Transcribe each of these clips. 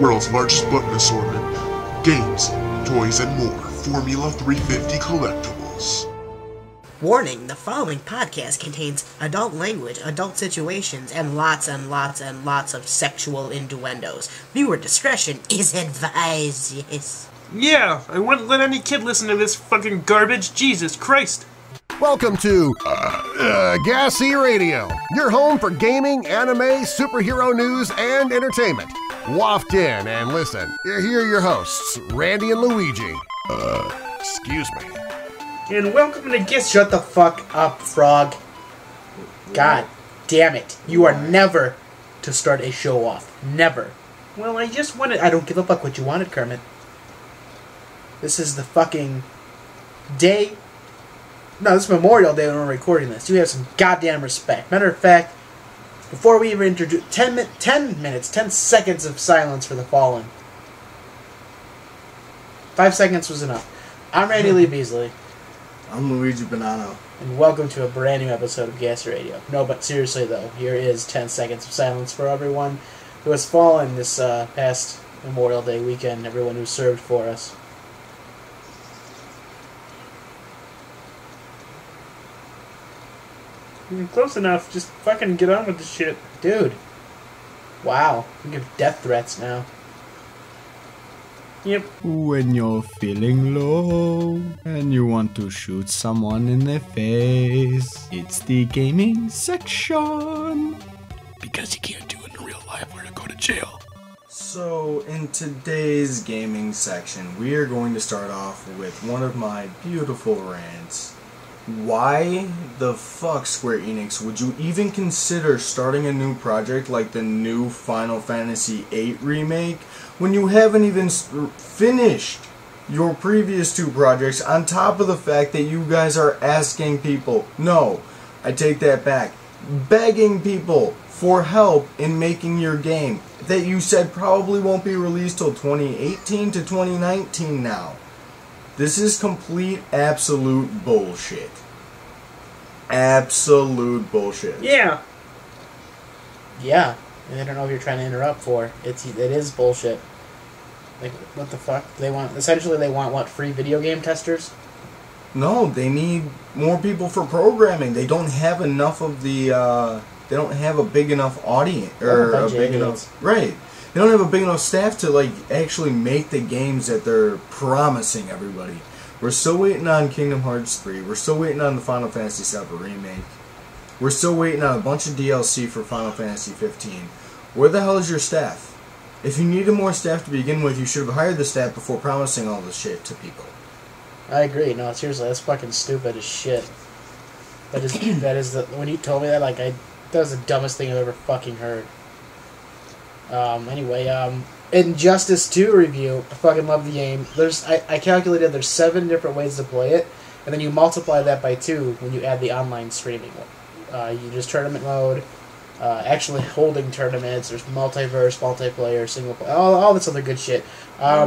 world's largest button assortment, games, toys, and more. Formula 350 collectibles. Warning, the following podcast contains adult language, adult situations, and lots of sexual innuendos. Viewer discretion is advised, yes. Yeah, I wouldn't let any kid listen to this fucking garbage. Jesus Christ. Welcome to G.A.S.E Radio, your home for gaming, anime, superhero news, and entertainment. Waft in and listen. Here are your hosts, Randy and Luigi. Excuse me. And welcome to G.A.S.E. Shut the fuck up, frog. God damn it. You are never to start a show off. Never. Well, I just wanted... I don't give a fuck what you wanted, Kermit. This is the fucking day... No, this is Memorial Day when we're recording this. You have some goddamn respect. Matter of fact, before we even introduce... 10 seconds of silence for the fallen. 5 seconds was enough. I'm Randy Lee Beasley. I'm Luigi Bonanno. And welcome to a brand new episode of G.A.S.E Radio. No, but seriously though, here is 10 seconds of silence for everyone who has fallen this past Memorial Day weekend, everyone who served for us. Close enough, just fucking get on with the shit. Dude. Wow. You give death threats now. Yep. When you're feeling low and you want to shoot someone in the face, it's the gaming section. Because you can't do it in real life or to go to jail. So, in today's gaming section, we are going to start off with one of my beautiful rants. Why the fuck, Square Enix, would you even consider starting a new project like the new Final Fantasy VIII remake when you haven't even finished your previous two projects, on top of the fact that you guys are asking people, no, I take that back, begging people for help in making your game that you said probably won't be released till 2018 to 2019 now? This is complete, absolute bullshit. Absolute bullshit. Yeah. Yeah. And I don't know if you're trying to interrupt for. It is bullshit. Like, what the fuck? Essentially they want what, free video game testers? No, they need more people for programming. They don't have enough of the, they don't have a big enough audience, or a big enough, right. They don't have a big enough staff to, like, actually make the games that they're promising everybody. We're still waiting on Kingdom Hearts 3. We're still waiting on the Final Fantasy VII Remake. We're still waiting on a bunch of DLC for Final Fantasy 15. Where the hell is your staff? If you needed more staff to begin with, you should have hired the staff before promising all this shit to people. I agree. No, seriously, that's fucking stupid as shit. That is when you told me that, like, that was the dumbest thing I've ever fucking heard. Anyway, Injustice 2 review. I fucking love the game. I calculated there's 7 different ways to play it, and then you multiply that by 2 when you add the online streaming. You just tournament mode, actually holding tournaments. There's multiverse, multiplayer, single player, all this other good shit.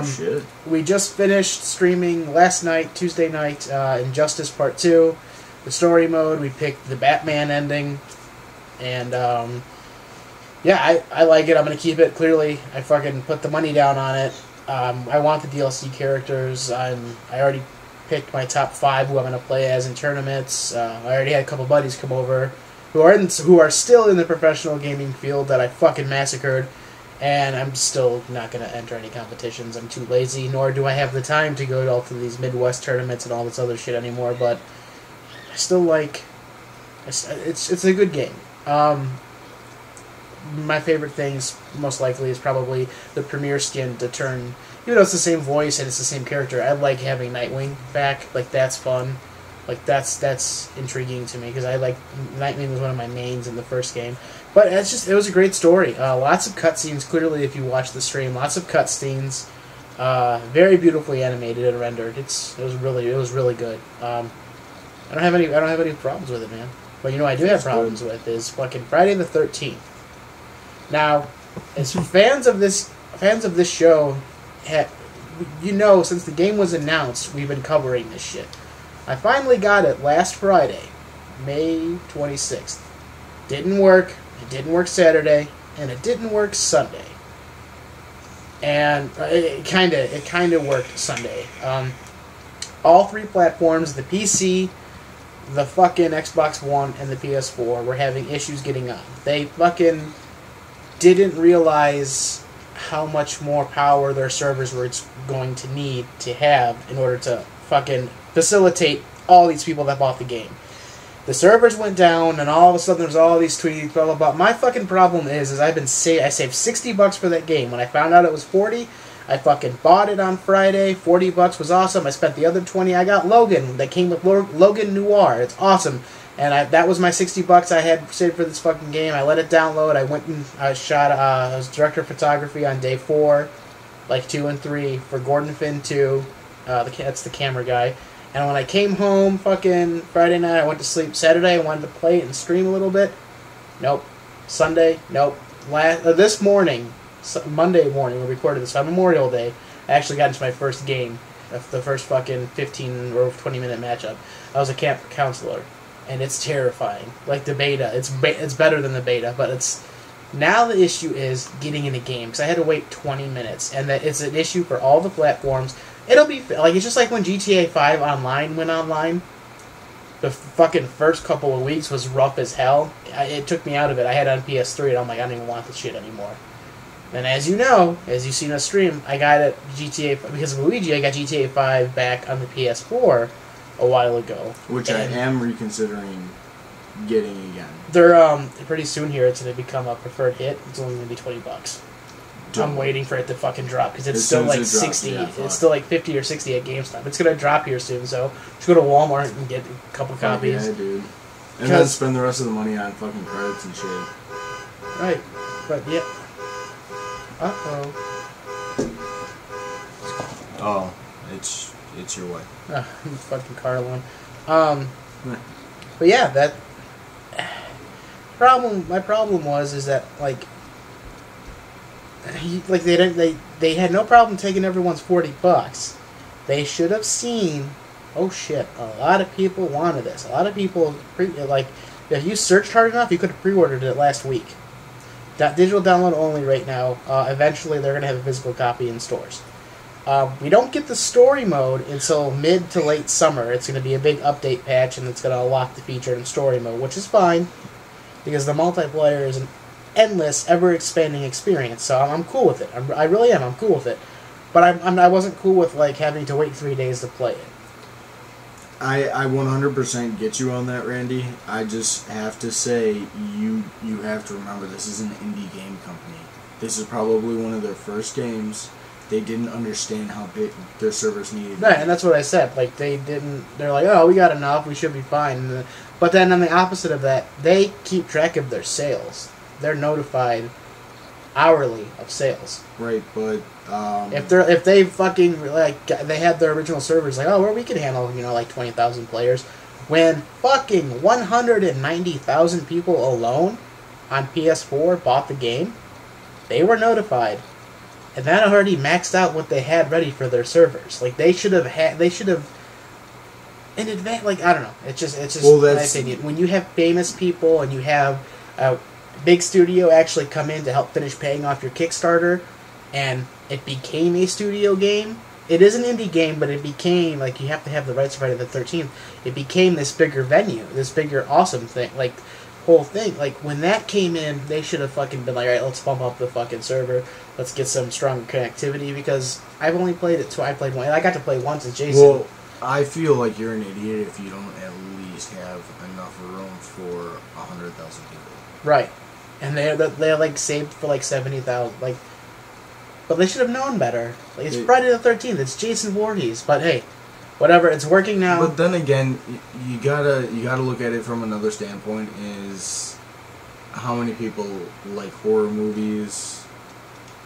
Shit. We just finished streaming last night, Tuesday night, Injustice Part 2. The story mode, we picked the Batman ending, and yeah, I like it. I'm going to keep it. Clearly, I fucking put the money down on it. I want the DLC characters. I already picked my top 5 who I'm going to play as in tournaments. I already had a couple buddies come over who are still in the professional gaming field that I fucking massacred, and I'm still not going to enter any competitions. I'm too lazy, nor do I have the time to go to all of these Midwest tournaments and all this other shit anymore, but I still like... It's a good game. My favorite things, most likely, is probably the Premier skin to turn... Even though it's the same voice and it's the same character, I like having Nightwing back. Like, that's fun. Like, that's intriguing to me, because I like... Nightwing was one of my mains in the first game. But it was a great story. Lots of cutscenes, clearly, if you watch the stream. Lots of cutscenes. Very beautifully animated and rendered. It was really good. I don't have any problems with it, man. But you know what I do have problems with is fucking Friday the 13th. Now, as fans of this show, you know, since the game was announced, we've been covering this shit. I finally got it last Friday, May 26th. Didn't work. It didn't work Saturday, and it didn't work Sunday. and it kind of worked Sunday. All three platforms, the PC, the fucking Xbox One, and the PS4, were having issues getting on. They fucking didn't realize how much more power their servers were going to need to have in order to fucking facilitate all these people that bought the game. The servers went down, and all of a sudden there's all these tweets, blah, blah, blah. My fucking problem is I saved $60 for that game. When I found out it was 40, I fucking bought it on Friday. $40 was awesome. I spent the other 20. I got Logan. That came with Logan Noir. It's awesome. And that was my $60 I had saved for this fucking game. I let it download. I went and I was director of photography on day 4, like 2 and 3 for Gordon Finn 2. That's the camera guy. And when I came home fucking Friday night, I went to sleep. Saturday, I wanted to play it and stream a little bit. Nope. Sunday, nope. This morning, Monday morning, we recorded this on Memorial Day, I actually got into my first game, the first fucking 15 or 20 minute matchup. I was a camp counselor, and it's terrifying. Like the beta, it's better than the beta, but it's... Now the issue is getting in a game, because I had to wait 20 minutes, and that it's an issue for all the platforms. It'll be like, it's just like when GTA 5 Online went online. The fucking first couple of weeks was rough as hell. It took me out of it. I had it on PS3, and I'm like, I don't even want this shit anymore. And as you know, as you've seen us stream, I got it GTA, because of Luigi, I got GTA 5 back on the PS4 a while ago. Which I am reconsidering getting again. They're, pretty soon here, it's going to become a preferred hit. It's only going to be $20. I'm waiting for it to fucking drop, because it's still like 60. It's still like 50 or 60 at GameStop. It's going to drop here soon, so just go to Walmart and get a couple copies. Yeah, dude. And then spend the rest of the money on fucking credits and shit. Right. But, yeah. Uh-oh. Oh, it's your wife. Fucking car loan. But yeah, that... My problem is that, like... They had no problem taking everyone's $40. They should have seen, oh shit, a lot of people wanted this. A lot of people, if you searched hard enough, you could have pre-ordered it last week. Digital download only right now. Eventually they're going to have a physical copy in stores. We don't get the story mode until mid to late summer. It's going to be a big update patch, and it's going to unlock the feature in story mode, which is fine, because the multiplayer is an endless, ever-expanding experience, so I'm cool with it. I really am. I'm cool with it. But I wasn't cool with like having to wait 3 days to play it. I 100% get you on that, Randy. I just have to say, you have to remember, this is an indie game company. This is probably one of their first games. They didn't understand how big their servers needed. Right, and that's what I said. Like, they're like, oh, we got enough, we should be fine. But then on the opposite of that, they keep track of their sales. They're notified hourly of sales. Right, but if they fucking they had their original servers like, oh, well, we can handle like 20,000 players, when fucking 190,000 people alone on PS4 bought the game, they were notified, and that already maxed out what they had ready for their servers. Like they should have in advance. Like I don't know. It's just my opinion. When you have famous people and you have a big studio actually come in to help finish paying off your Kickstarter, and it became a studio game. It is an indie game, but it became, like, you have to have the rights for Friday the 13th. It became this bigger venue, this bigger awesome thing, like, whole thing. Like, when that came in, they should have fucking been like, alright, let's bump up the fucking server, let's get some stronger connectivity, because I've only played it twice. I played one. I got to play once as Jason. Well, I feel like you're an idiot if you don't at least have enough room for 100,000 people. Right. And they're like saved for like 70,000, like, but they should have known better. Like, it's Friday the 13th. It's Jason Voorhees, but hey, whatever. It's working now. But then again, you gotta look at it from another standpoint. Is how many people like horror movies,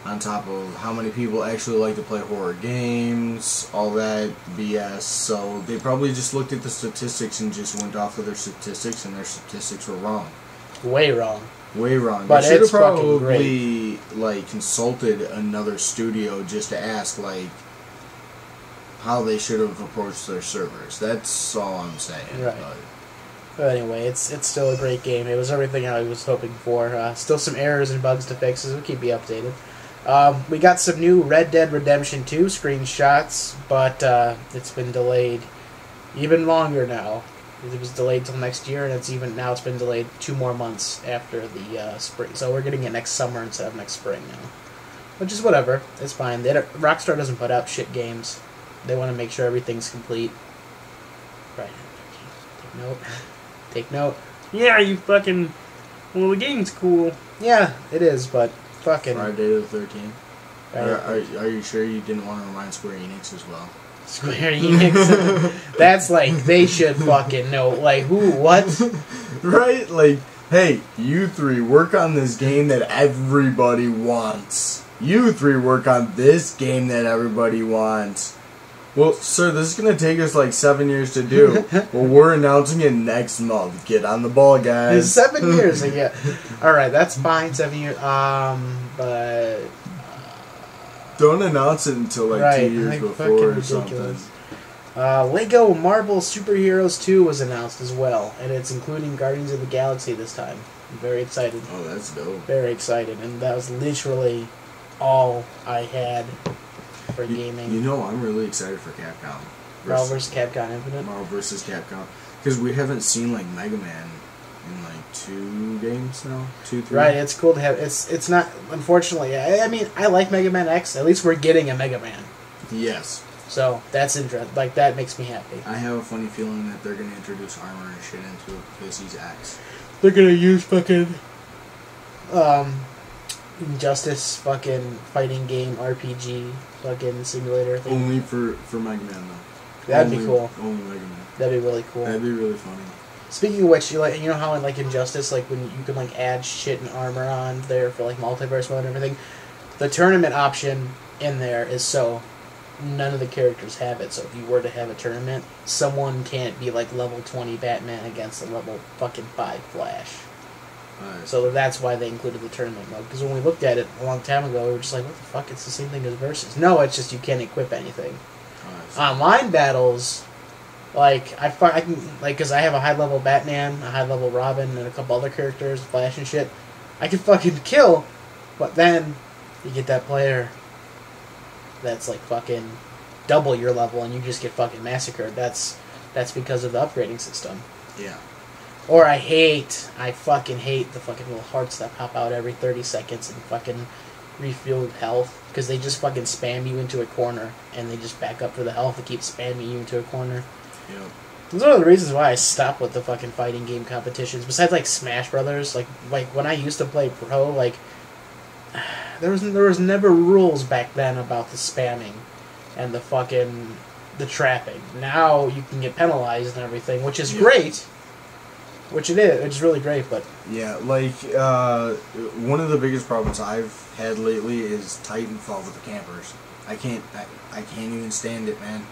on top of how many people actually like to play horror games, all that BS. So they probably just looked at the statistics and just went off of their statistics, and their statistics were wrong. Way wrong. Way wrong. But they should have it's fucking probably great. like consulted another studio just to ask like how they should have approached their servers. That's all I'm saying. Right. But anyway, it's still a great game. It was everything I was hoping for. Still some errors and bugs to fix, so we'll keep you updated. We got some new Red Dead Redemption 2 screenshots, but it's been delayed even longer now. It was delayed till next year, and it's been delayed 2 more months after the spring. So we're getting it next summer instead of next spring now, which is whatever. It's fine. Rockstar doesn't put out shit games. They want to make sure everything's complete. Right. Take note. Take note. Yeah, you fucking... Well, the game's cool. Yeah, it is, but fucking... Friday the 13th. Right. Are you sure you didn't want to remind Square Enix as well? Square Enix. That's like, they should fucking know. Like, who, what? Right? Like, hey, you three work on this game that everybody wants. You three work on this game that everybody wants. Well, sir, this is going to take us like 7 years to do. Well, we're announcing it next month. Get on the ball, guys. 7 years, yeah. Alright, that's fine, 7 years. But... Don't announce it until like 2 years like, before or ridiculous. something. Lego Marvel Superheroes 2 was announced as well, and it's including Guardians of the Galaxy this time. I'm very excited. Oh, that's dope. Very excited, and that was literally all I had for gaming. You know, I'm really excited for Capcom. Marvel vs. Capcom Infinite. Marvel vs. Capcom. Because we haven't seen like Mega Man in like 2 games now? 2, 3? Right, it's cool to have. It's not, unfortunately, I mean, I like Mega Man X. At least we're getting a Mega Man. Yes. So, that's interesting. Like, that makes me happy. I have a funny feeling that they're going to introduce armor and shit into it because he's X. They're gonna use fucking Injustice fucking fighting game RPG fucking simulator thing. Only for Mega Man though. That'd be cool. Only Mega Man. That'd be really cool. That'd be really funny. Speaking of which, you know how in like Injustice, like when you can like add shit and armor on there for like multiverse mode and everything, the tournament option in there is so none of the characters have it. So if you were to have a tournament, someone can't be like level 20 Batman against a level fucking 5 Flash. Right. So that's why they included the tournament mode. Because when we looked at it a long time ago, we were just like, what the fuck? It's the same thing as Versus. No, it's just you can't equip anything. Right. Online battles, like, I can, like, because I have a high-level Batman, a high-level Robin, and a couple other characters, Flash and shit, I can fucking kill, but then you get that player that's, like, fucking double your level, and you just get fucking massacred. That's because of the upgrading system. Yeah. Or I fucking hate the fucking little hearts that pop out every 30 seconds and fucking refuel health, because they just fucking spam you into a corner, and they just back up for the health and keep spamming you into a corner. Yep. That's one of the reasons why I stopped with the fucking fighting game competitions. Besides, like, Smash Brothers, like when I used to play pro, like, there was never rules back then about the spamming and the fucking the trapping. Now you can get penalized and everything, which is great. Which it is. It's really great, but Yeah, like one of the biggest problems I've had lately is Titanfall with the campers. I can't even stand it, man.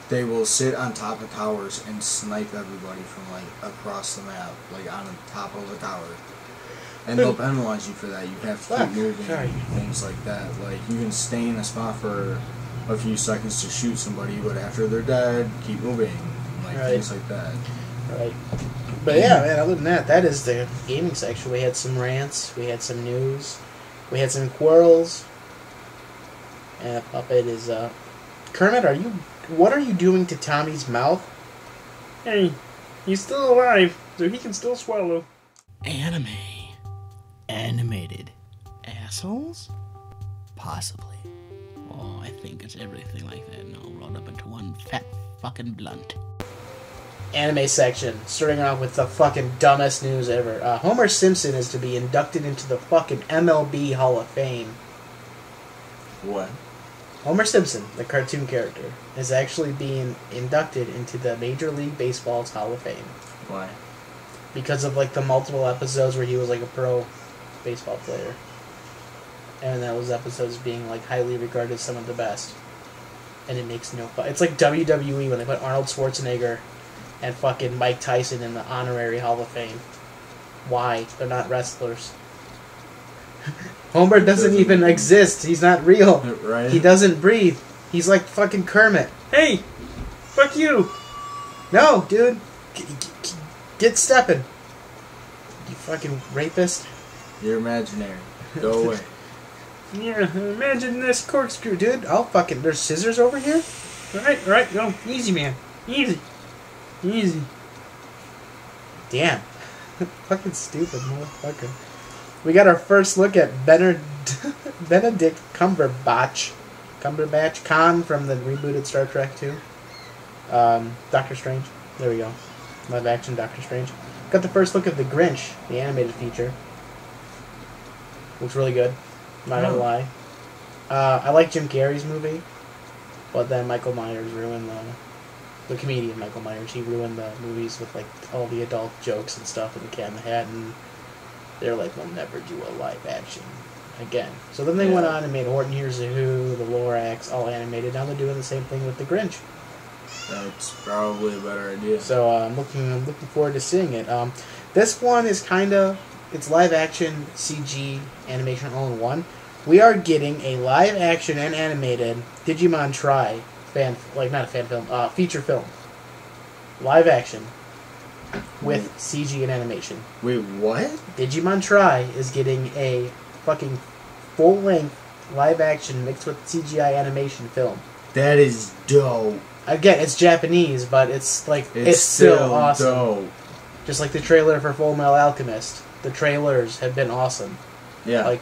They will sit on top of towers and snipe everybody from like across the map, like on the top of a tower. And they'll penalize you for that. You have to keep moving, things like that. Like, you can stay in a spot for a few seconds to shoot somebody, but after they're dead, keep moving. Like, things like that. Right. But yeah, man, other than that, that is the gaming section. We had some rants, we had some news, we had some quarrels. And Puppet is, Kermit, what are you doing to Tommy's mouth? Hey, he's still alive, so he can still swallow. Anime. Animated. Assholes? Possibly. Oh, I think it's everything like that and all rolled up into one fat fucking blunt. Anime section, starting off with the fucking dumbest news ever. Homer Simpson is to be inducted into the fucking MLB Hall of Fame. What? Homer Simpson, the cartoon character, is actually being inducted into the Major League Baseball's Hall of Fame. Why? Because of, like, the multiple episodes where he was, like, a pro baseball player. And those episodes being, like, highly regarded as some of the best. And it makes no fun. It's like WWE when they put Arnold Schwarzenegger and fucking Mike Tyson in the honorary Hall of Fame. Why? They're not wrestlers. Homer doesn't even exist. He's not real. Right? He doesn't breathe. He's like fucking Kermit. Hey! Fuck you! No, dude. Get stepping. You fucking rapist. You're imaginary. Go away. Yeah, imagine this corkscrew, dude. Dude, I'll fucking... There's scissors over here? Alright, go. Easy, man. Easy. Easy. Damn. Fucking stupid motherfucker. We got our first look at Benedict Cumberbatch. Khan from the rebooted Star Trek 2. Doctor Strange. There we go. Live action Doctor Strange. Got the first look at The Grinch, the animated feature. Looks really good. Not gonna lie. I like Jim Carrey's movie, but then Michael Myers ruined the comedian Michael Myers. He ruined the movies with like all the adult jokes and stuff in the Cat in the Hat, and they're like, we'll never do a live action again. So then they went on and made Horton Hears a Who, The Lorax, all animated. Now they're doing the same thing with The Grinch. That's probably a better idea. So I'm looking forward to seeing it. This one is it's live action CG animation all in one. We are getting a live action and animated Digimon Tri not a fan film, feature film. Live action with CG and animation. Wait, what? Digimon Tri is getting a fucking full-length live action mixed with CGI animation film. That is dope. Again, it's Japanese, but it's still awesome. Dope. Just like the trailer for Full Metal Alchemist. The trailers have been awesome. Yeah.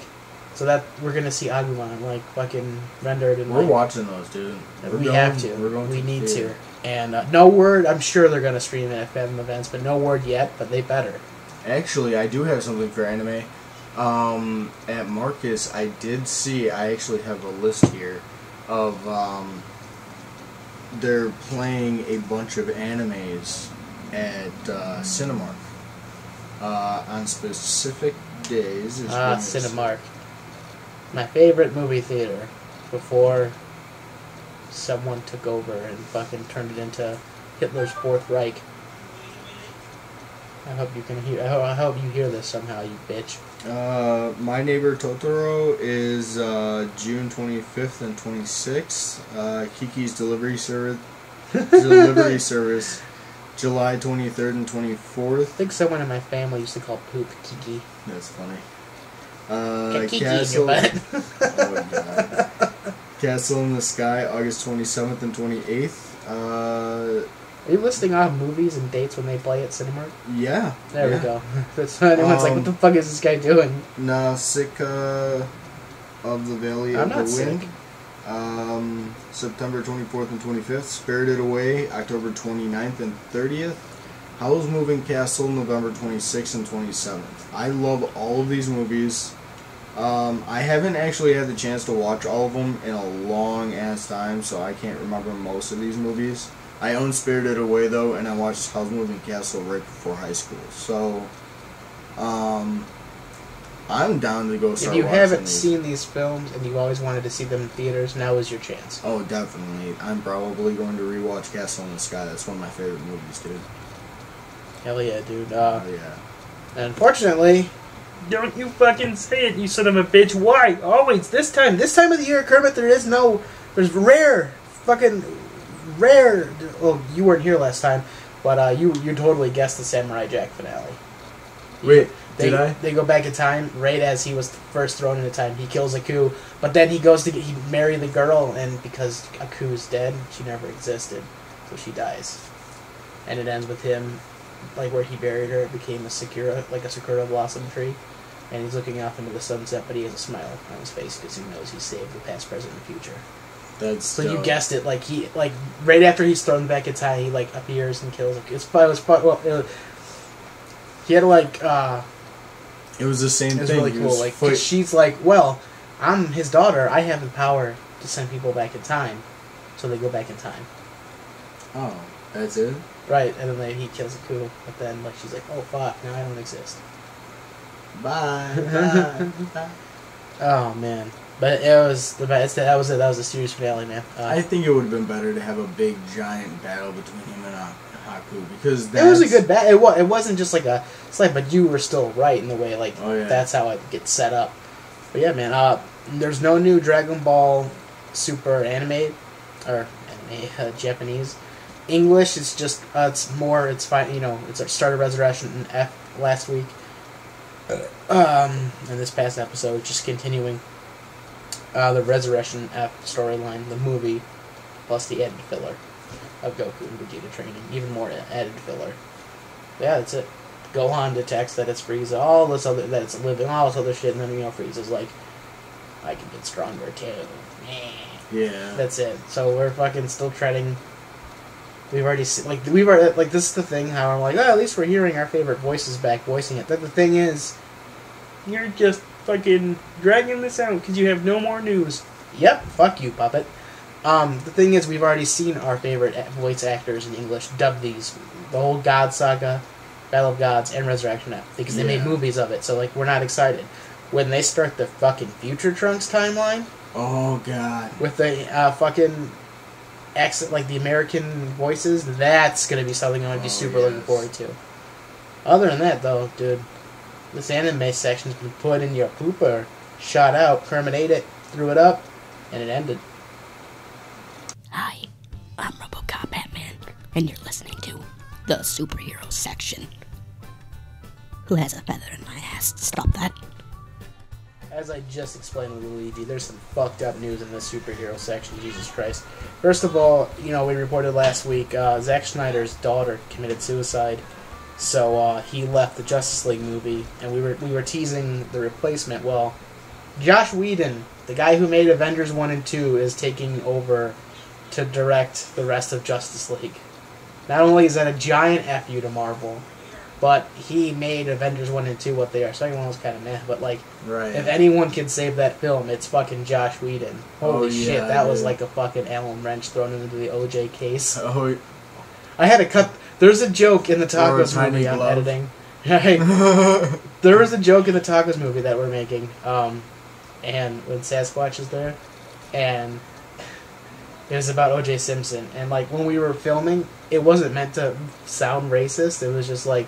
So that we're gonna see Agumon fucking rendered and we're watching those, dude. We need to. And no word. I'm sure they're gonna stream it at Fathom events, but no word yet. But they better. Actually, I do have something for anime. At Marcus, I did see. I actually have a list here of they're playing a bunch of animes at Cinemark on specific days. Cinemark. My favorite movie theater before someone took over and fucking turned it into Hitler's Fourth Reich. I hope you can hear. I hope you hear this somehow, you bitch. My Neighbor Totoro is June 25th and 26th. Kiki's Delivery Service, July 23rd and 24th. I think someone in my family used to call poop Kiki. That's funny. Kiki Castle. in your butt. Oh my god. Castle in the Sky, August 27th and 28th. Are you listing off movies and dates when they play at Cinemark? Yeah. There we go. That's anyone's like, what the fuck is this guy doing? Nausicaa of the Valley of the Wind. Sick. September 24th and 25th. Spirited Away, October 29th and 30th. Howl's Moving Castle, November 26th and 27th. I love all of these movies. I haven't actually had the chance to watch all of them in a long ass time, so I can't remember most of these movies. I own Spirited Away though, and I watched Howl's Moving Castle right before high school. So, I'm down to go start watching these. If you haven't seen these films and you always wanted to see them in theaters, now is your chance. Oh, definitely. I'm probably going to rewatch Castle in the Sky. That's one of my favorite movies, dude. Hell yeah, dude. Oh, yeah. Unfortunately... Don't you fucking say it, you son of a bitch. Why? Always This time of the year, Kermit, there's rare... Well, you weren't here last time, but you totally guessed the Samurai Jack finale. Wait, did I? They go back in time, right as he was first thrown into time. He kills Aku, but then he marry the girl, and because Aku's dead, she never existed, so she dies. And it ends with him, where he buried her, it became a sakura blossom tree, and he's looking off into the sunset, but he has a smile on his face because he knows he saved the past, present, and future. So you guessed it. Right after he's thrown back in time, he appears and kills. It was fun. Well, he had it was the same thing. It was really cool. She's like, well, I'm his daughter. I have the power to send people back in time, so they go back in time. Oh, that's it. Right, and then he kills Aku, but then she's like, oh fuck, now I don't exist. Bye. Bye. Oh man. But it was the best. That was it. That was a series finale, man. I think it would have been better to have a big giant battle between him and Haku because it was a good battle. It wasn't just like a slight, but you were still right in the way that's how it gets set up. But yeah, man. There's no new Dragon Ball Super anime or Japanese. English. It's just it's fine. It started Resurrection in F last week. And this past episode, just continuing. The Resurrection F storyline, the movie, plus the added filler of Goku and Vegeta training. Even more added filler. Yeah, that's it. Gohan detects that it's Frieza, all this other, that it's living, all this other shit, and then, Frieza's like, I can get stronger too. Yeah. That's it. So we're fucking still treading. We've already this is the thing, how I'm like, oh, at least we're hearing our favorite voices back voicing it. But the thing is, you're just fucking dragging this out because you have no more news. Yep, fuck you, puppet. The thing is, we've already seen our favorite voice actors in English dub these. The whole God Saga, Battle of Gods, and Resurrection F, because they made movies of it, so, like, we're not excited. When they start the fucking Future Trunks timeline... Oh, God. With the fucking accent, like, the American voices, that's gonna be something I'm gonna be super looking forward to. Other than that, though, dude, this anime section's been put in your pooper, shot out, Kermit it, threw it up, and it ended. Hi, I'm RoboCop Batman, and you're listening to the superhero section. Who has a feather in my ass? Stop that. As I just explained with Luigi, there's some fucked up news in the superhero section, Jesus Christ. First of all, we reported last week, Zack Snyder's daughter committed suicide, so he left the Justice League movie, and we were teasing the replacement. Well, Josh Whedon, the guy who made Avengers 1 and 2, is taking over to direct the rest of Justice League. Not only is that a giant F you to Marvel, but he made Avengers 1 and 2 what they are. Second one was kind of meh, but, like, if anyone can save that film, it's fucking Josh Whedon. Holy shit, that was like a fucking Allen wrench thrown into the OJ case. I had to cut... There's a joke in the Tacos movie I'm editing. There was a joke in the Tacos movie that we're making, and when Sasquatch is there, and it was about O.J. Simpson, and, like, when we were filming, it wasn't meant to sound racist. It was just, like,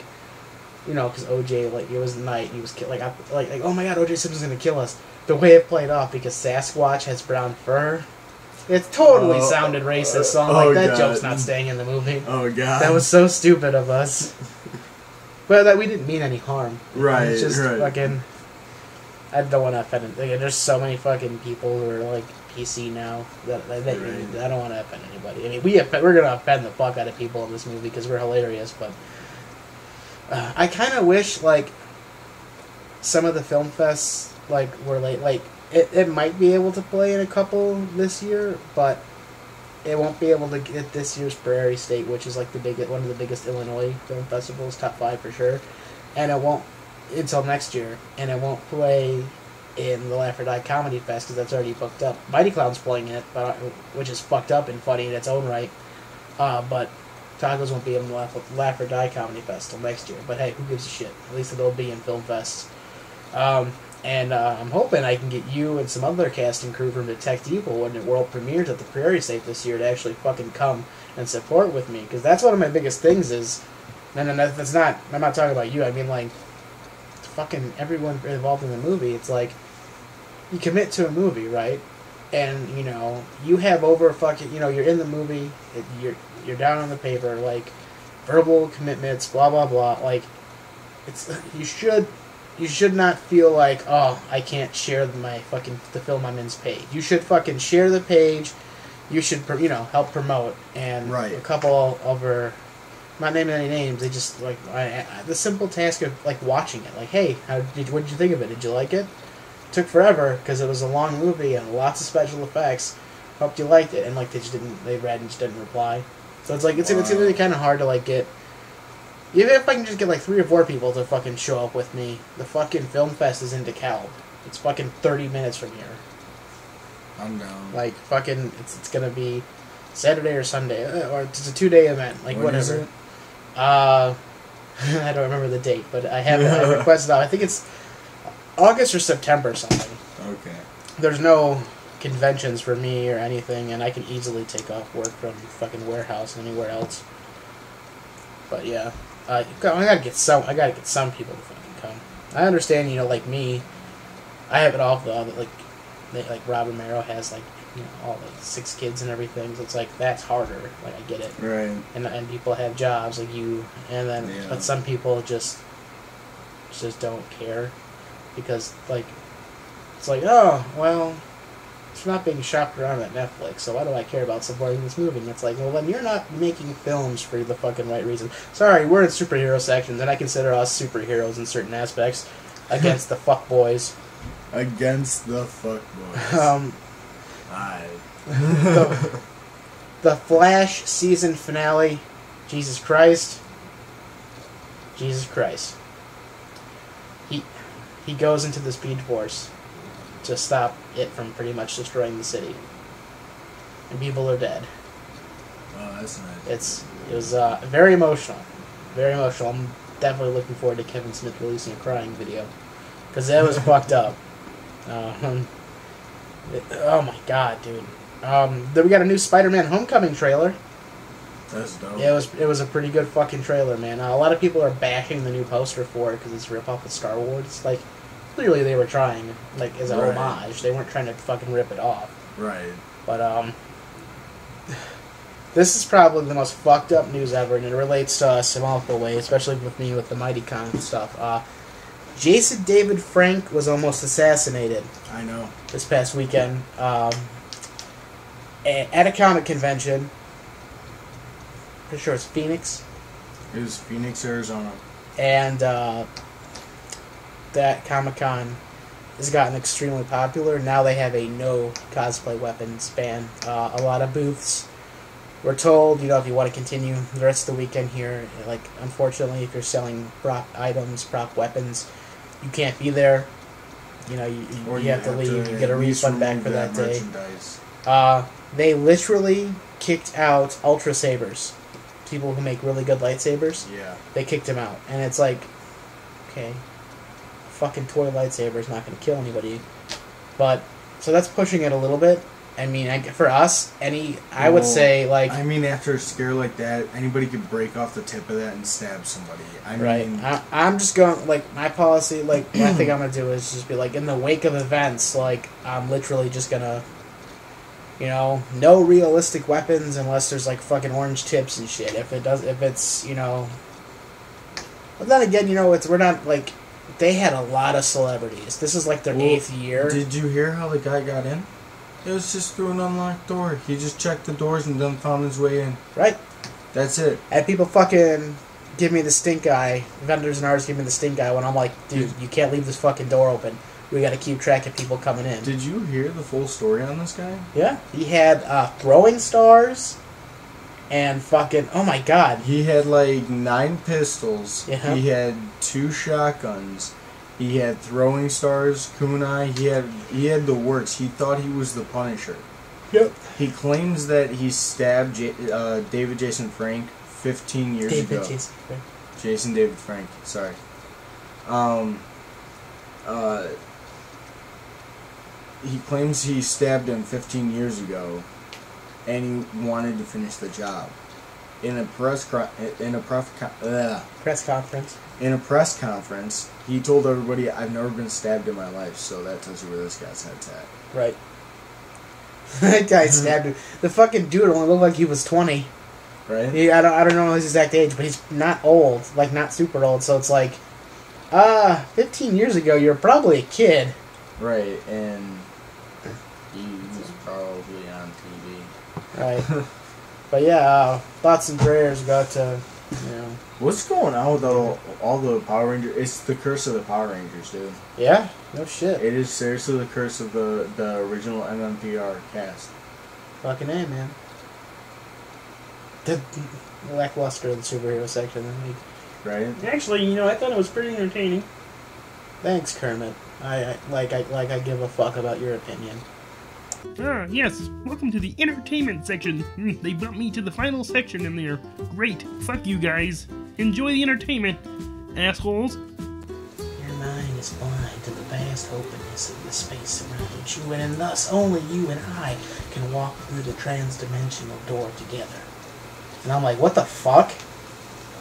because O.J., like, it was night, he was like, oh my god, O.J. Simpson's gonna kill us. The way it played off, because Sasquatch has brown fur, it totally sounded racist, so I'm like, that joke's not staying in the movie. Oh, God. That was so stupid of us. But that we didn't mean any harm. Right, it's just fucking... I don't want to offend... Like, there's so many fucking people who are, like, PC now that I don't want to offend anybody. I mean, we're going to offend the fuck out of people in this movie because we're hilarious, but... I kind of wish, like, some of the film fests, like, were late. Like, it might be able to play in a couple this year, but it won't be able to get this year's Prairie State, which is, like, one of the biggest Illinois film festivals, top 5 for sure. And it won't until next year, and it won't play in the Laugh or Die Comedy Fest because that's already booked up. Mighty Clown's playing it, which is fucked up and funny in its own right, but Tacos won't be in the Laugh or Die Comedy Fest till next year. But hey, who gives a shit? At least it'll be in film fests. And I'm hoping I can get you and some other cast and crew from Detect Evil when it world premieres at the Prairie State this year to actually fucking come and support with me, because that's one of my biggest things is, and that's not, I'm not talking about you, I mean, like, fucking everyone involved in the movie. It's like, you commit to a movie, right? And, you have over fucking, you're in the movie, you're down on the paper, like, verbal commitments, blah, blah, blah, like, it's, you should not feel like, oh, I can't share the film I'm in's page. You should fucking share the page, you should, help promote, and a couple of her, I'm not naming any names, they just, like, the simple task of, like, watching it, like, hey, what did you think of it? Did you like it? It took forever, because it was a long movie, and lots of special effects. Hope you liked it, and, like, they read and just didn't reply. So it's, like, it's gonna be kind of hard to, like, get, even if I can just get, like, 3 or 4 people to fucking show up with me, the fucking film fest is in DeKalb. It's fucking 30 minutes from here. I'm down. Like, fucking, it's gonna be Saturday or Sunday, or it's a 2-day event, like, whatever. Is it? I don't remember the date, but I have I requested out. I think it's August or September or something. Okay. There's no conventions for me or anything, and I can easily take off work from fucking warehouse anywhere else. But yeah, I gotta get some people to fucking come. I understand, like me, I have it all like Rob Romero has, like, all the 6 kids and everything, so it's like, that's harder, like, I get it. Right. And people have jobs like you, and then, but some people just don't care, because, like, it's like, oh, well, It's not being shopped around at Netflix, so why do I care about supporting this movie? And it's like, well, then you're not making films for the fucking right reason. Sorry, we're in superhero section, and I consider us superheroes in certain aspects against the fuckboys. Against the fuckboys. The Flash season finale. Jesus Christ. Jesus Christ. He goes into the Speed Force to stop it from pretty much destroying the city. And people are dead. Oh, that's nice. It was very emotional. Very emotional. I'm definitely looking forward to Kevin Smith releasing a crying video. Because that was fucked up. Oh my god, dude. Then we got a new Spider-Man Homecoming trailer. That's dope. Yeah, it was a pretty good fucking trailer, man. A lot of people are bashing the new poster for it because it's a rip-off of Star Wars. Like, clearly they were trying, like, as a homage. They weren't trying to fucking rip it off. Right. But, this is probably the most fucked up news ever, and it relates to us in multiple ways, especially with me with the Mighty Con stuff. Jason David Frank was almost assassinated. I know. This past weekend. At a comic convention. Pretty sure it's Phoenix. It was Phoenix, Arizona. And that Comic-Con has gotten extremely popular. Now they have a no cosplay weapons ban. A lot of booths. We're told, if you want to continue the rest of the weekend here, like, unfortunately, if you're selling prop items, prop weapons, you can't be there. You have to leave. You get a refund back for that day. They literally kicked out Ultra Sabers. People who make really good lightsabers. Yeah. They kicked him out. And it's like, okay, fucking toy lightsaber is not going to kill anybody. But, so that's pushing it a little bit. I mean, for us, I would say, like... I mean, after a scare like that, anybody could break off the tip of that and stab somebody. I'm just going, like, my policy, like, what I think I'm going to do is just be, like, in the wake of events, like, I'm literally just going to, no realistic weapons unless there's, like, fucking orange tips and shit. If it's, But then again, we're not, like, they had a lot of celebrities. This is, like, their 8th year. Did you hear how the guy got in? It was just through an unlocked door. He just checked the doors and then found his way in. Right. That's it. And people fucking give me the stink eye. Vendors and artists give me the stink eye when I'm like, dude, you can't leave this fucking door open. We gotta keep track of people coming in. Did you hear the full story on this guy? Yeah. He had throwing stars and fucking, oh my god. He had like 9 pistols. Yeah. He had 2 shotguns. He had throwing stars, kunai. He had the works. He thought he was the Punisher. Yep. He claims that he stabbed David Jason Frank 15 years ago. Jason David Frank. Sorry. He claims he stabbed him 15 years ago, and he wanted to finish the job. In a press conference, he told everybody, "I've never been stabbed in my life," so that tells you where this guy's head's at. Right. That guy stabbed him. The fucking dude only looked like he was 20. Right? I don't know his exact age, but he's not old, like not super old. So it's like, 15 years ago, you're probably a kid. Right, and he was probably on TV. Right. But yeah, thoughts and prayers go to, What's going on with all the Power Rangers? It's the curse of the Power Rangers, dude. Yeah? No shit. It is seriously the curse of the original MMPR cast. Fucking A, man. The lackluster of the superhero section this week. Right? Actually, I thought it was pretty entertaining. Thanks, Kermit. I give a fuck about your opinion. Yes. Welcome to the entertainment section. They bumped me to the final section in there. Great. Fuck you guys. Enjoy the entertainment, assholes. Your mind is blind to the vast openness of the space around you, and thus only you and I can walk through the trans-dimensional door together. And I'm like, what the fuck?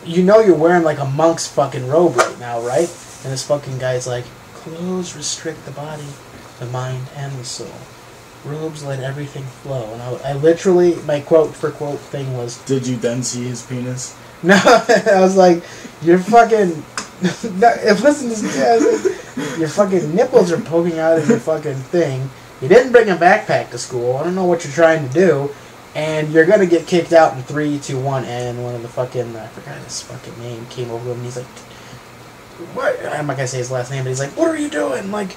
You're wearing like a monk's fucking robe right now, right? And this fucking guy's like, clothes restrict the body, the mind, and the soul. Robes let everything flow. And I literally, my quote-for-quote thing was... Did you then see his penis? No, I was like, you're fucking... No, listen to this. Your fucking nipples are poking out of your fucking thing. You didn't bring a backpack to school. I don't know what you're trying to do. And you're going to get kicked out in 3, 2, 1. And one of the fucking, I forgot his fucking name, came over to him and he's like, what? I'm not going to say his last name, but he's like, what are you doing? Like,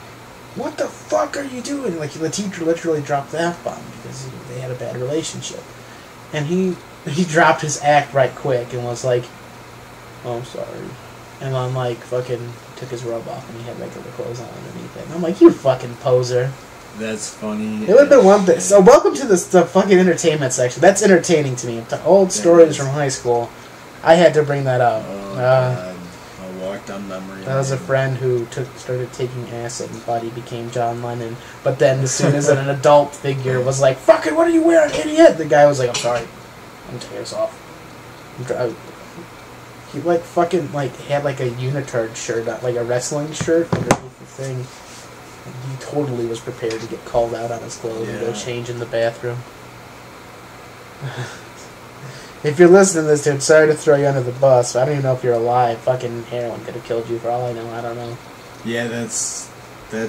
what the fuck are you doing? Like, the teacher literally dropped the F-bomb because they had a bad relationship. And he dropped his act right quick and was like, oh, I'm sorry. And then, like, fucking took his robe off and he had regular clothes on underneath it. And I'm like, you fucking poser. That's funny. It would have been one thing. So, welcome to the fucking entertainment section. That's entertaining to me. Old stories from high school. I had to bring that up. Oh, God. A walk down memory lane. That was a friend who started taking acid and thought he became John Lennon. But then, as soon as an adult figure was like, fucking, what are you wearing, idiot? The guy was like, I'm sorry. I'm going to take this off. He, like, fucking, like, had, like, a unitard shirt, like a wrestling shirt underneath the thing. And he totally was prepared to get called out on his clothes and go change in the bathroom. If you're listening to this, dude, sorry to throw you under the bus. I don't even know if you're alive. Fucking heroin could have killed you for all I know. I don't know. Yeah, that's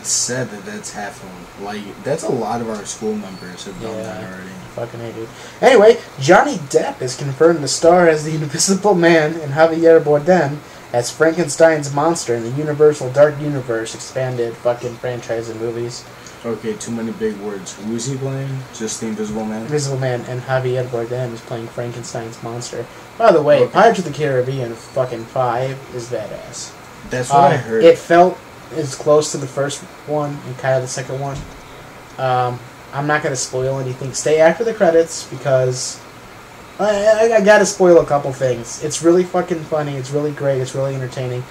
sad that's half of them. Like, that's a lot of our school members have done that already. Fucking hate it. Anyway, Johnny Depp is confirmed to star as the Invisible Man and Javier Bardem as Frankenstein's monster in the Universal Dark Universe expanded fucking franchise of movies. Okay, too many big words. Who is he playing? Just the Invisible Man? Invisible Man, and Javier Bardem is playing Frankenstein's monster. By the way, Pirates of the Caribbean fucking 5 is badass. That's what I heard. It felt as close to the first one and kind of the second one. I'm not going to spoil anything. Stay after the credits because I got to spoil a couple things. It's really fucking funny. It's really great. It's really entertaining.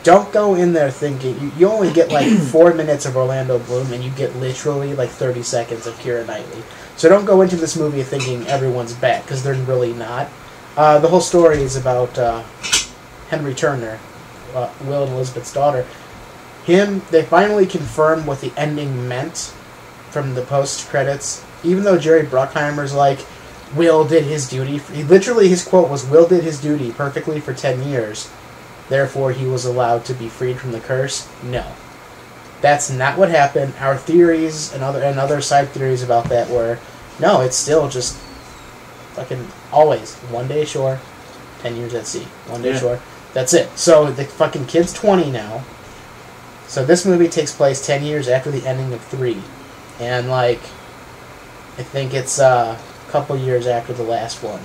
Don't go in there thinking... You only get like 4 minutes of Orlando Bloom and you get literally like 30 seconds of Keira Knightley. So don't go into this movie thinking everyone's back because they're really not. The whole story is about Henry Turner, Will and Elizabeth's daughter. They finally confirmed what the ending meant from the post-credits. Even though Jerry Bruckheimer's like, Will did his duty. Literally, his quote was, Will did his duty perfectly for 10 years. Therefore, he was allowed to be freed from the curse. No. That's not what happened. Our theories and other side theories about that were, no, it's still just fucking always 1 day ashore, 10 years at sea. 1 day ashore. That's it. So the fucking kid's 20 now. So this movie takes place 10 years after the ending of 3. And, like, I think it's a couple years after the last one.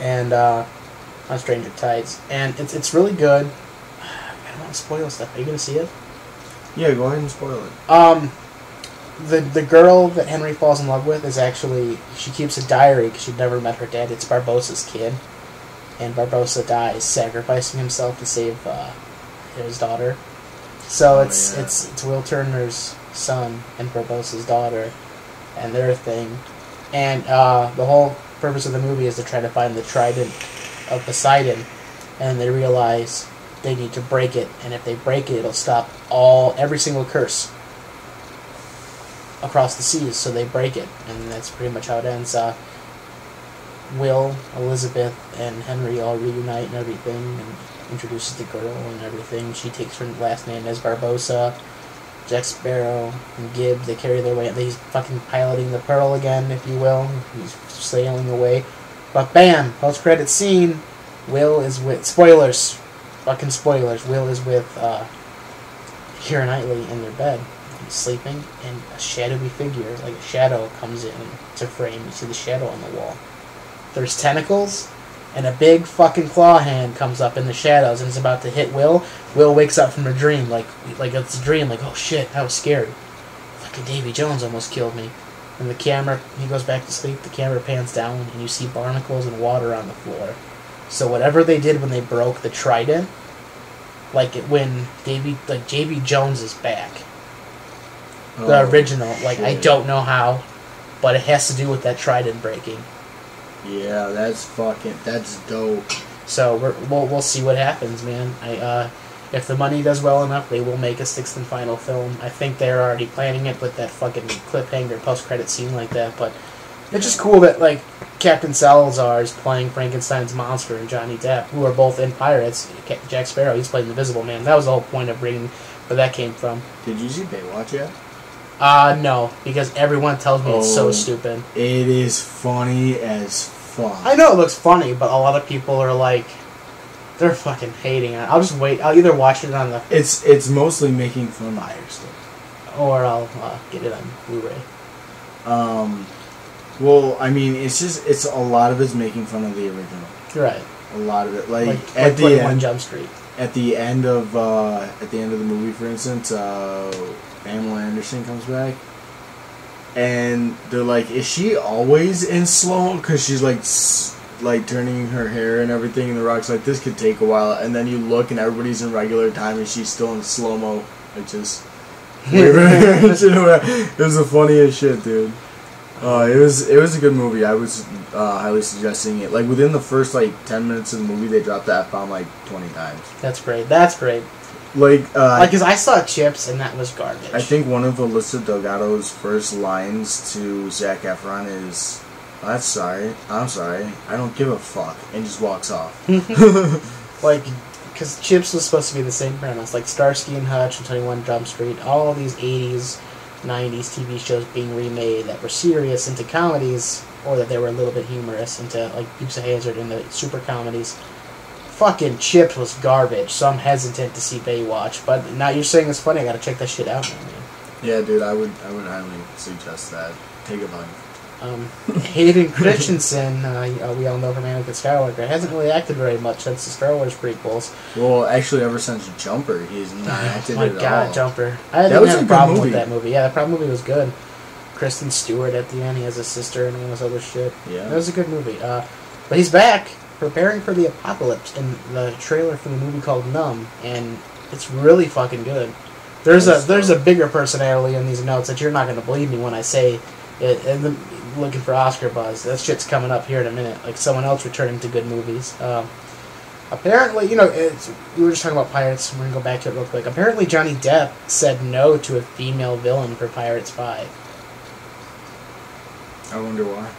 And, on Stranger Tides. And it's really good. I don't want to spoil stuff. Are you going to see it? Yeah, go ahead and spoil it. The girl that Henry falls in love with is actually... She keeps a diary because she'd never met her dad. It's Barbossa's kid. And Barbossa dies, sacrificing himself to save his daughter. So it's Will Turner's son and Barbossa's daughter and their thing. And the whole purpose of the movie is to try to find the trident of Poseidon, and they realize they need to break it, and if they break it, it'll stop every single curse across the seas, so they break it, and that's pretty much how it ends. Will, Elizabeth, and Henry all reunite and everything, and introduces the girl and everything. She takes her last name as Barbossa. Jack Sparrow and Gibbs, they carry their way. He's fucking piloting the Pearl again, if you will. He's sailing away. But bam! Post-credit scene. Will is with... Spoilers. Fucking spoilers. Will is with Keira Knightley in their bed. He's sleeping, and a shadowy figure, like a shadow, comes in to frame. You see the shadow on the wall. There's tentacles, and a big fucking claw hand comes up in the shadows and is about to hit Will. Will wakes up from a dream, like it's a dream, like, oh shit, that was scary. Fucking Davy Jones almost killed me. And the camera, he goes back to sleep, the camera pans down, and you see barnacles and water on the floor. So whatever they did when they broke the trident, when Davy Jones is back. The original, shit. I don't know how, but it has to do with that trident breaking. Yeah, that's dope. So we'll see what happens, man. If the money does well enough, they will make a 6th and final film. I think they're already planning it with that fucking cliffhanger post-credit scene like that. But it's just cool that Captain Salazar is playing Frankenstein's monster and Johnny Depp, who are both in Pirates. Jack Sparrow, he's playing the Invisible Man. That was the whole point of bringing where that came from. Did you see Baywatch yet? No, because everyone tells me it's so stupid. It is funny as fuck. I know it looks funny, but a lot of people are like, they're fucking hating it. I'll just wait. I'll either watch it on the... It's mostly making fun of Fire Stick. Or I'll get it on Blu-ray. Well, I mean, it's a lot of it's making fun of the original. You're right. A lot of it, like at the 21 Jump Street. At the end of the movie, for instance, Pamela Anderson comes back, and they're like, "Is she always in slow?" Because she's like turning her hair and everything, and The Rock's like, "This could take a while," and then you look, and everybody's in regular time, and she's still in slow mo. It just it was the funniest shit, dude. It was a good movie. I was highly suggesting it. Like within the first 10 minutes of the movie, they dropped the F-bomb 20 times. That's great. That's great. Because I saw Chips and that was garbage. I think one of Alyssa Delgado's first lines to Zac Efron is, "I'm sorry, I don't give a fuck," and just walks off. Because Chips was supposed to be the same premise, like Starsky and Hutch and 21 Jump Street, all these 80s, 90s TV shows being remade that were serious into comedies, or that they were a little bit humorous into Dukes of Hazzard and the super comedies. Fucking Chips was garbage, so I'm hesitant to see Baywatch. But now you're saying it's funny, I gotta check that shit out now, man. Yeah, dude, I would highly suggest that. Take a bite. Hayden Christensen, we all know from Anakin Skywalker, hasn't really acted very much since the Star Wars prequels. Well, actually, ever since Jumper, he's not acted at all. My God, Jumper! I didn't have a problem with that movie. Yeah, that movie was good. Kristen Stewart at the end, he has a sister and all this other shit. Yeah, it was a good movie. But he's back, preparing for the apocalypse in the trailer for the movie called Numb, and it's really fucking good. There's a bigger personality in these notes that you're not going to believe me when I say it. And looking for Oscar buzz. That shit's coming up here in a minute. Like someone else returning to good movies. Apparently, we were just talking about Pirates. We're going to go back to it real quick. Apparently, Johnny Depp said no to a female villain for Pirates 5. I wonder why.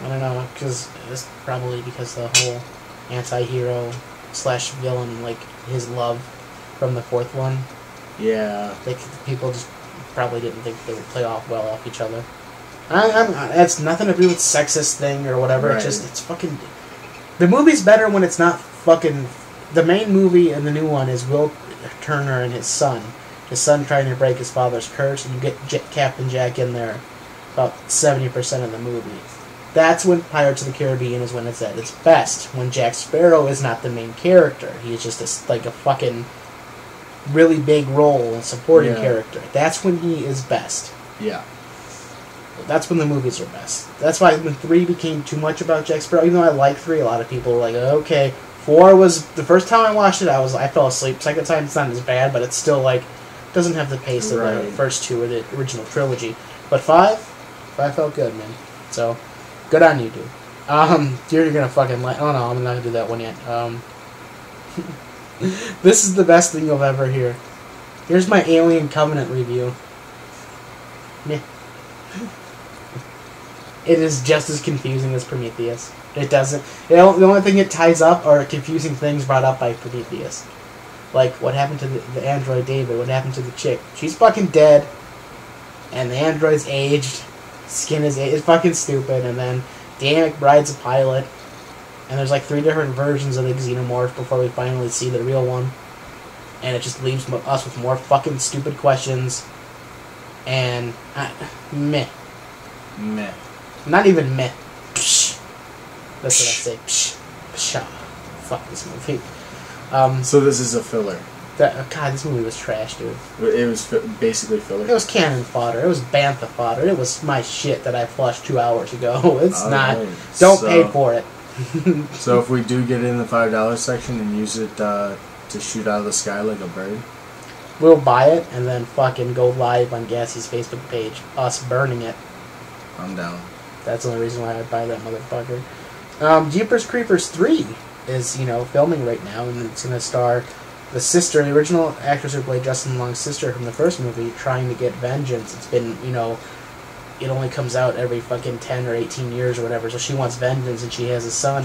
I don't know, because it's probably because the whole anti-hero / villain, his love from the fourth one. Yeah. People just probably didn't think they would play off well off each other. It's nothing to do with sexist thing or whatever. Right. It's fucking... The movie's better when it's not fucking... The main movie and the new one is Will Turner and his son. His son trying to break his father's curse, and you get Captain Jack in there about 70% of the movie. That's when Pirates of the Caribbean is when it's at its best. When Jack Sparrow is not the main character. He's just a fucking really big role and supporting character. That's when he is best. Yeah. That's when the movies are best. That's why when 3 became too much about Jack Sparrow, even though I like 3, a lot of people were like, okay. 4 was... The first time I watched it, I fell asleep. Second time, it's not as bad, but it's still, doesn't have the pace of the first 2 or the original trilogy. But 5 felt good, man. So, good on you, dude. You're gonna fucking like... Oh, no, I'm not gonna do that one yet. This is the best thing you'll ever hear. Here's my Alien Covenant review. Meh. It is just as confusing as Prometheus. It doesn't... The only thing it ties up are confusing things brought up by Prometheus. Like, what happened to the android David? What happened to the chick? She's fucking dead. And the android's aged. Skin is aged. It's fucking stupid. And then Dan McBride's a pilot. And there's 3 different versions of the xenomorph before we finally see the real one. And it just leaves us with more fucking stupid questions. And... meh. Meh. Not even meh. Psh. That's what I say. Psh. Pshaw. Fuck this movie. So this is a filler. God, this movie was trash, dude. It was basically filler. It was cannon fodder. It was bantha fodder. It was my shit that I flushed 2 hours ago. It's not. Right. Don't pay for it. So if we do get it in the $5 section and use it to shoot out of the sky like a bird, we'll buy it and then fucking go live on GASE's Facebook page. Us burning it. I'm down. That's the only reason why I'd buy that motherfucker. Jeepers Creepers 3 is, filming right now, and it's going to star the sister, the original actress who played Justin Long's sister from the first movie, trying to get vengeance. It's been, it only comes out every fucking 10 or 18 years or whatever, so she wants vengeance, and she has a son.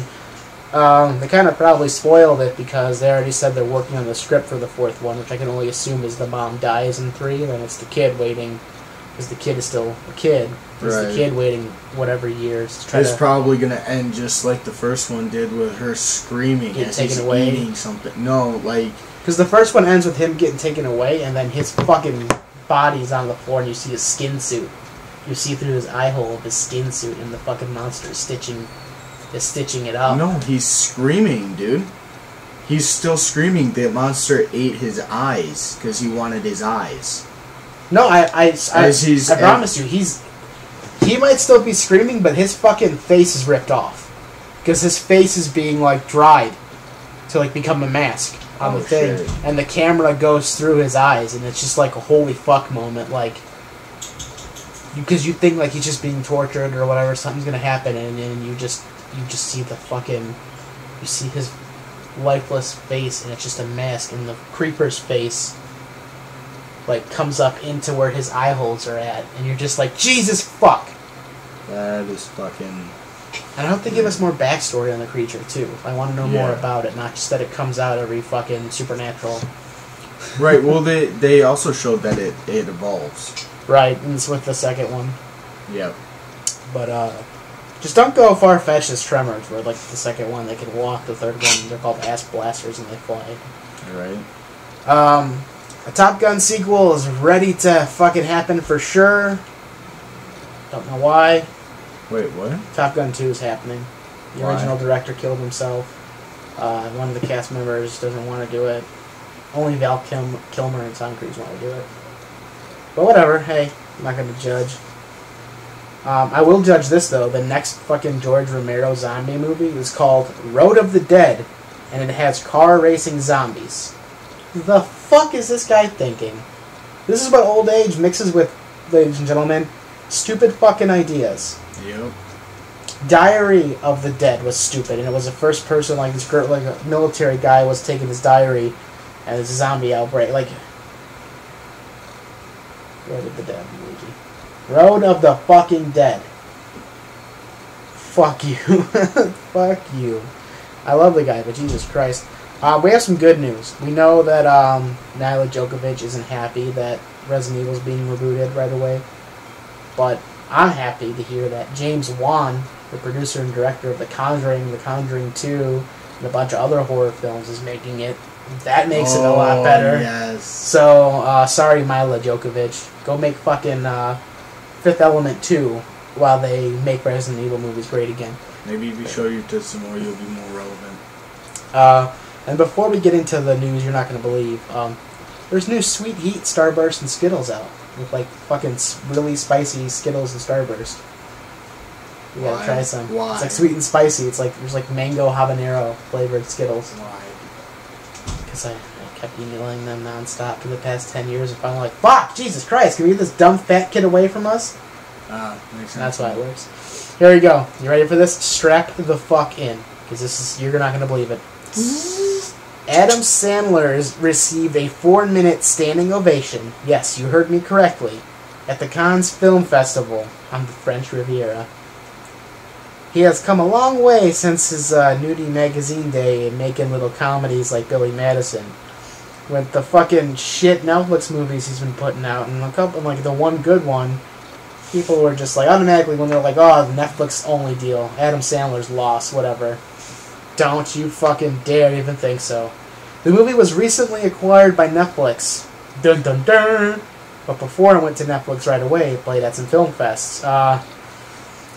They kind of probably spoiled it because they already said they're working on the script for the 4th one, which I can only assume is the mom dies in 3, then it's the kid waiting because the kid is still a kid. There's the kid waiting whatever years to try It's to... probably going to end just like the first one did with her screaming as he's eating something. No, like... Because the first one ends with him getting taken away, and then his fucking body's on the floor, and you see his skin suit. You see through his eye hole of his skin suit, and the fucking monster is stitching it up. No, he's screaming, dude. He's still screaming. The monster ate his eyes because he wanted his eyes. No, I promise you, he might still be screaming, but his fucking face is ripped off. Because his face is being, like, dried to, like, become a mask on the thing. Shit. And the camera goes through his eyes, and it's just like a holy fuck moment, like... Because you think, like, he's just being tortured or whatever, something's gonna happen, and you just see the fucking... You see his lifeless face, and it's just a mask, and the creeper's face, like, comes up into where his eye holes are at, and you're just like, Jesus fuck! That is fucking... And I hope they give us more backstory on the creature, too. I want to know more about it, not just that it comes out every fucking supernatural. Right, well, they also showed that it evolves. Right, and it's with the second one. Yep. But, just don't go far-fetched as Tremors, where, like, the second one, they can walk, the third one, they're called ass blasters, and they fly. Right. A Top Gun sequel is ready to fucking happen for sure. Don't know why. Wait, what? Top Gun 2 is happening. The original director killed himself. One of the cast members doesn't want to do it. Only Val Kilmer and Tom Cruise want to do it. But whatever, hey, I'm not going to judge. I will judge this, though. The next fucking George Romero zombie movie is called Road of the Dead, and it has car racing zombies. The fuck is this guy thinking? This is what old age mixes with, ladies and gentlemen, stupid fucking ideas. Yep. Diary of the Dead was stupid, and it was a first person, like this girl, like a military guy was taking his diary, and there's a zombie outbreak. Like, Road of the Dead, Luigi. Road of the fucking Dead. Fuck you. Fuck you. I love the guy, but Jesus Christ. We have some good news. We know that Nyla Djokovic isn't happy that Resident Evil is being rebooted right away, but I'm happy to hear that James Wan, the producer and director of The Conjuring 2, and a bunch of other horror films, is making it. That makes it a lot better. Yes. So, sorry, Nyla Djokovic. Go make fucking Fifth Element 2 while they make Resident Evil movies great again. Maybe if you show your tits some more, you'll be more relevant. And before we get into the news you're not going to believe, there's new Sweet Heat Starburst and Skittles out. With, like, fucking really spicy Skittles and Starburst. You gotta try some. Why? It's like sweet and spicy. It's like, there's like mango habanero flavored Skittles. Why? Because I kept emailing them nonstop for the past 10 years and finally like, fuck, Jesus Christ, can we get this dumb fat kid away from us? Makes sense. That's why it works. Here we go. You ready for this? Strap the fuck in. Because this is, you're not gonna believe it. Adam Sandler received a 4-minute standing ovation, yes, you heard me correctly, at the Cannes Film Festival on the French Riviera. He has come a long way since his nudie magazine day and making little comedies like Billy Madison. With the fucking shit Netflix movies he's been putting out, and a couple, like the one good one, people were just like, automatically when they're like, oh, the Netflix only deal, Adam Sandler's lost, whatever. Don't you fucking dare even think so. The movie was recently acquired by Netflix. Dun dun dun! But before it went to Netflix right away, it played at some film fests.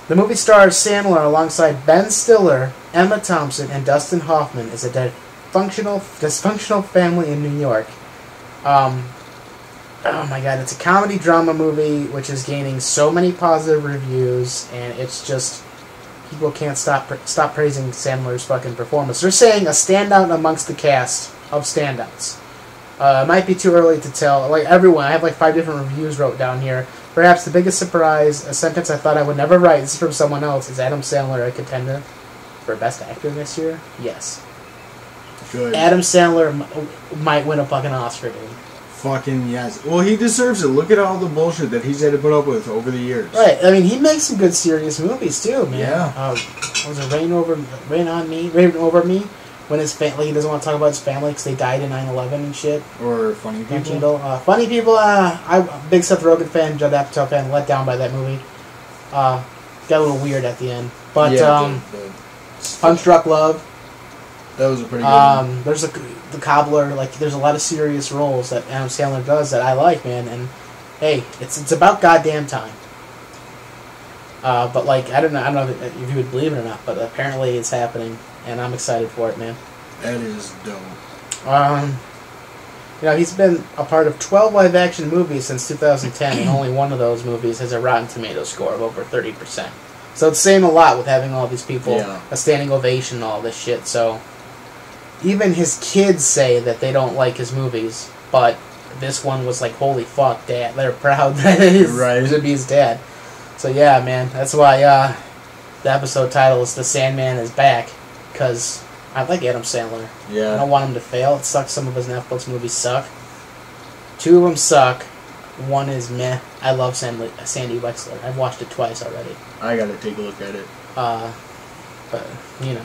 The movie stars Sandler alongside Ben Stiller, Emma Thompson, and Dustin Hoffman as a dysfunctional family in New York. Oh my god, it's a comedy drama movie which is gaining so many positive reviews, and it's just... people can't stop praising Sandler's fucking performance. They're saying a standout amongst the cast of standouts. It might be too early to tell. Like everyone, I have like 5 different reviews wrote down here. Perhaps the biggest surprise, a sentence I thought I would never write, this is from someone else, is Adam Sandler a contender for Best Actor this year? Yes. Good. Adam Sandler might win a fucking Oscar, dude. Fucking yes. Well, he deserves it. Look at all the bullshit that he's had to put up with over the years. Right. I mean, he makes some good serious movies too, man. Yeah. Was it Rain Over Me? when his family, he doesn't want to talk about his family because they died in 9/11 and shit. Or funny On people. Kindle. Funny people. I'm a big Seth Rogen fan, Judd Apatow fan. Let down by that movie. Got a little weird at the end, but the Unstruck Love. that was a pretty good one. There's the Cobbler. Like, there's a lot of serious roles that Adam Sandler does that I like, man. And hey, it's about goddamn time. But like, I don't know if you would believe it or not, but apparently it's happening, and I'm excited for it, man. That is dope. You know, he's been a part of 12 live-action movies since 2010, and only one of those movies has a Rotten Tomatoes score of over 30%. So it's saying a lot with having all these people, a standing ovation and all this shit. So even his kids say that they don't like his movies, but this one was like, holy fuck, Dad. They're proud that he's to be his dad. So yeah, man, that's why the episode title is "The Sandman is Back," because I like Adam Sandler. Yeah. I don't want him to fail. It sucks some of his Netflix movies suck. 2 of them suck. 1 is meh. I love Sandy Wexler. I've watched it twice already. I gotta take a look at it. But, you know.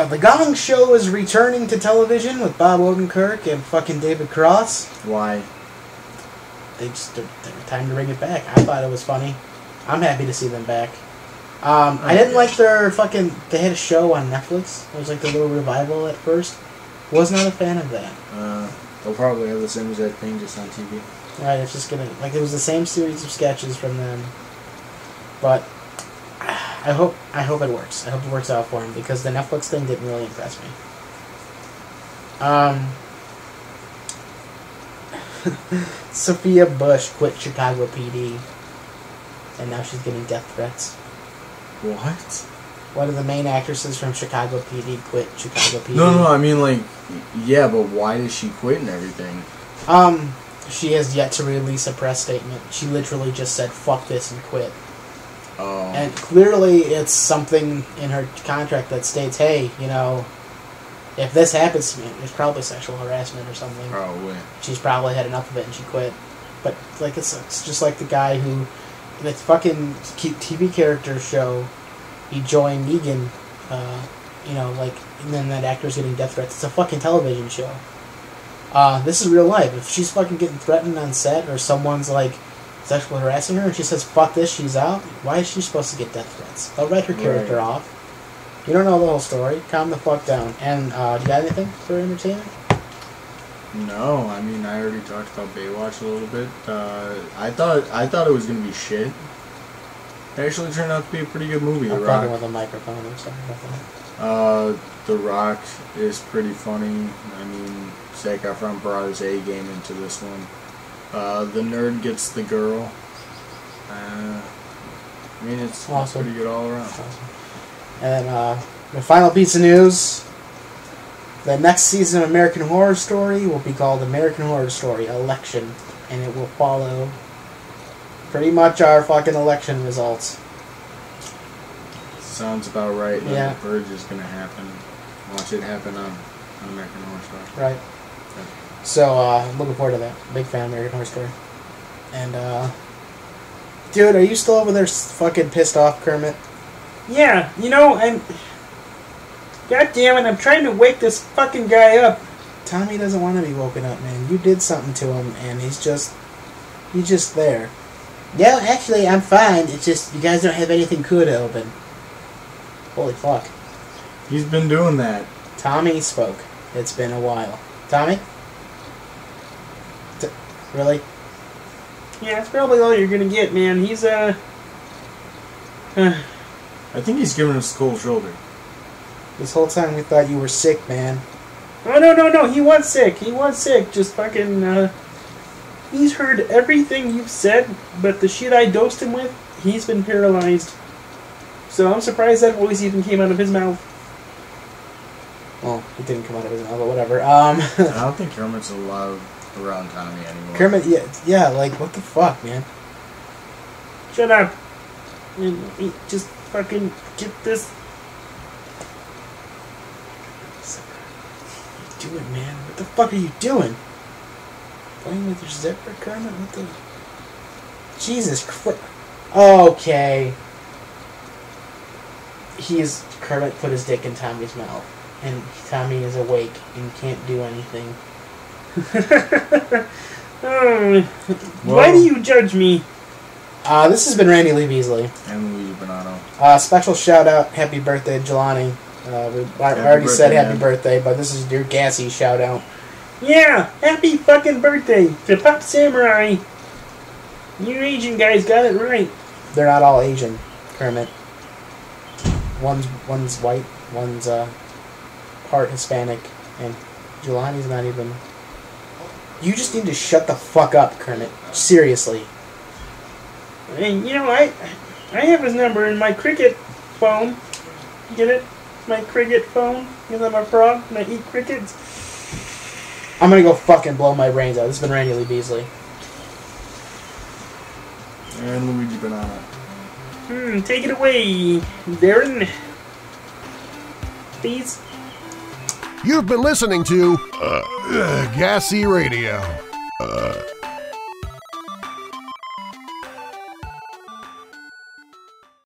The Gong Show is returning to television with Bob Odenkirk and fucking David Cross. Why? They're time to bring it back. I thought it was funny. I'm happy to see them back. I didn't like their fucking... They had a show on Netflix. It was like the little revival at first. Was not a fan of that. They'll probably have the same exact thing just on TV. Right, it's just gonna... Like, it was the same series of sketches from them. But I hope it works. I hope it works out for him, because the Netflix thing didn't really impress me. Sophia Bush quit Chicago PD, and now she's getting death threats. What? One of the main actresses from Chicago PD quit Chicago PD. No, I mean, like, yeah, but why did she quit and everything? She has yet to release a press statement. She literally just said, fuck this, and quit. Oh. And clearly it's something in her contract that states, hey, you know, if this happens to me, it's probably sexual harassment or something. Probably. She's probably had enough of it and she quit. But, like, it's just like the guy who, in the fucking TV character show, he joined Negan, you know, like, and then that actor's getting death threats. It's a fucking television show. This is real life. If she's fucking getting threatened on set, or someone's, like, sexually harassing her, and she says, fuck this, she's out, why is she supposed to get death threats? They'll write her character off. You don't know the whole story. Calm the fuck down. And, you got anything for entertainment? No, I mean, I already talked about Baywatch a little bit. I thought it was gonna be shit. It actually turned out to be a pretty good movie. I'm talking with a microphone. I'm sorry about that. The Rock is pretty funny. I mean, Zac Efron brought his A game into this one. The nerd gets the girl. I mean, it's awesome. Pretty good all around. Awesome. And then, the final piece of news. The next season of American Horror Story will be called American Horror Story Election. And it will follow pretty much our fucking election results. Sounds about right. Yeah. The purge is going to happen. Watch it happen on American Horror Story. Right. Yeah. So, I'm looking forward to that. Big fan of American Horror Story. And, dude, are you still over there fucking pissed off, Kermit? Yeah, you know, God damn it, I'm trying to wake this fucking guy up. Tommy doesn't want to be woken up, man. You did something to him, and he's just there. No, actually, I'm fine. It's just, you guys don't have anything cool to open. Holy fuck. He's been doing that. Tommy spoke. It's been a while. Tommy? Really? Yeah, it's probably all you're gonna get, man. He's, I think he's giving us the cold shoulder. This whole time we thought you were sick, man. Oh, no, he was sick. Just fucking, he's heard everything you've said, but the shit I dosed him with, he's been paralyzed. So I'm surprised that voice even came out of his mouth. Well, it didn't come out of his mouth, but whatever. I don't think Kermit's allowed around Tommy anymore. Kermit, yeah, like, what the fuck, man? Shut up. Just fucking get this. What are you doing, man? What the fuck are you doing? Playing with your zipper, Kermit? What the... Jesus Christ. Okay. Kermit put his dick in Tommy's mouth, and Tommy is awake and can't do anything. Why do you judge me? This has been Randy Lee Beasley. And Luigi Bonato. Special shout out, happy birthday, Jelani. I already said happy birthday, but this is your G.A.S.E shout out. Yeah, happy fucking birthday to Pop Samurai. You Asian guys got it right. They're not all Asian, Kermit. One's white, one's part Hispanic, and Jelani's not even. You just need to shut the fuck up, Kermit. Seriously. And you know, I have his number in my cricket phone. Get it? My cricket phone. Because I'm a frog and I eat crickets. I'm gonna go fucking blow my brains out. This has been Randy Lee Beasley. And Luigi Bonato. Take it away, Darren. Please. You've been listening to G.A.S.E Radio.